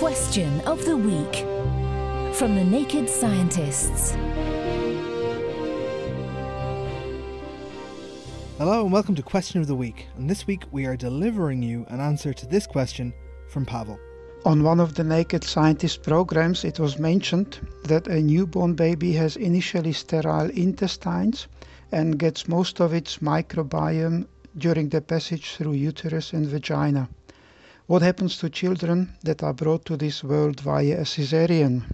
Question of the Week from the Naked Scientists. Hello and welcome to Question of the Week, and this week we are delivering you an answer to this question from Pavel. On one of the Naked Scientist programs, it was mentioned that a newborn baby has initially sterile intestines and gets most of its microbiome during the passage through uterus and vagina. What happens to children that are brought to this world via a caesarean?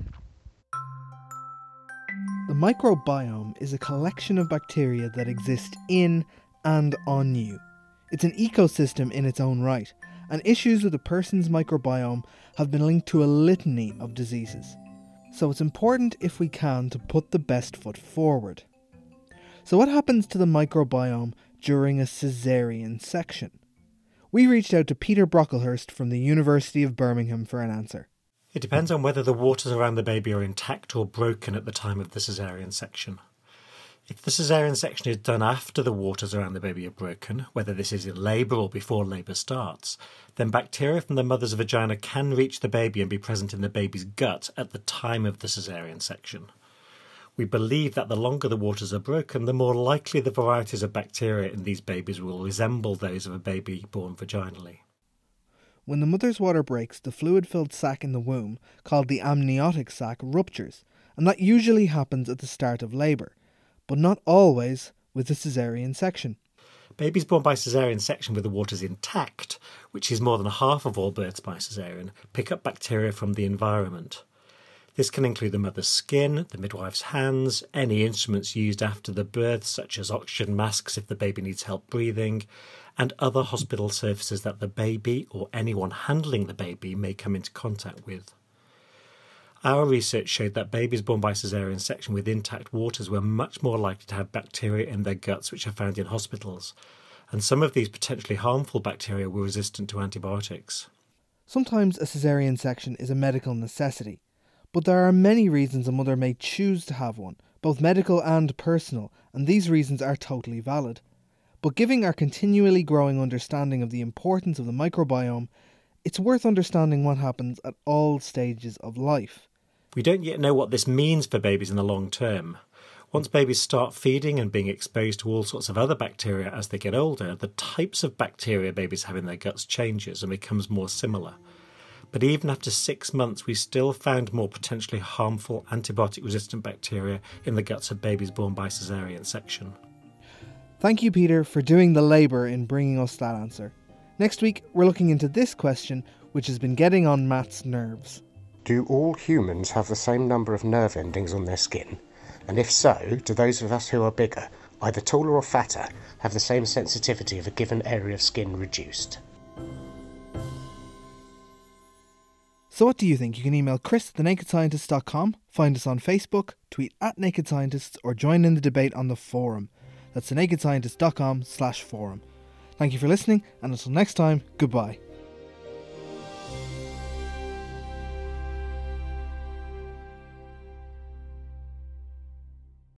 The microbiome is a collection of bacteria that exist in and on you. It's an ecosystem in its own right, and issues with a person's microbiome have been linked to a litany of diseases. So it's important, if we can, to put the best foot forward. So what happens to the microbiome during a caesarean section? We reached out to Peter Brocklehurst from the University of Birmingham for an answer. It depends on whether the waters around the baby are intact or broken at the time of the caesarean section. If the caesarean section is done after the waters around the baby are broken, whether this is in labour or before labour starts, then bacteria from the mother's vagina can reach the baby and be present in the baby's gut at the time of the caesarean section. We believe that the longer the waters are broken, the more likely the varieties of bacteria in these babies will resemble those of a baby born vaginally. When the mother's water breaks, the fluid-filled sac in the womb, called the amniotic sac, ruptures, and that usually happens at the start of labour, but not always with the caesarean section. Babies born by caesarean section with the waters intact, which is more than half of all births by caesarean, pick up bacteria from the environment. This can include the mother's skin, the midwife's hands, any instruments used after the birth, such as oxygen masks if the baby needs help breathing, and other hospital surfaces that the baby or anyone handling the baby may come into contact with. Our research showed that babies born by caesarean section with intact waters were much more likely to have bacteria in their guts which are found in hospitals, and some of these potentially harmful bacteria were resistant to antibiotics. Sometimes a caesarean section is a medical necessity, but there are many reasons a mother may choose to have one, both medical and personal, and these reasons are totally valid. But given our continually growing understanding of the importance of the microbiome, it's worth understanding what happens at all stages of life. We don't yet know what this means for babies in the long term. Once babies start feeding and being exposed to all sorts of other bacteria as they get older, the types of bacteria babies have in their guts changes and becomes more similar. But even after 6 months, we still found more potentially harmful antibiotic-resistant bacteria in the guts of babies born by caesarean section. Thank you, Peter, for doing the labour in bringing us that answer. Next week, we're looking into this question, which has been getting on Matt's nerves. Do all humans have the same number of nerve endings on their skin? And if so, do those of us who are bigger, either taller or fatter, have the same sensitivity of a given area of skin reduced? So what do you think? You can email chris@thenakedscientist.com, find us on Facebook, tweet @nakedscientists, or join in the debate on the forum. That's thenakedscientist.com/forum. Thank you for listening, and until next time, goodbye.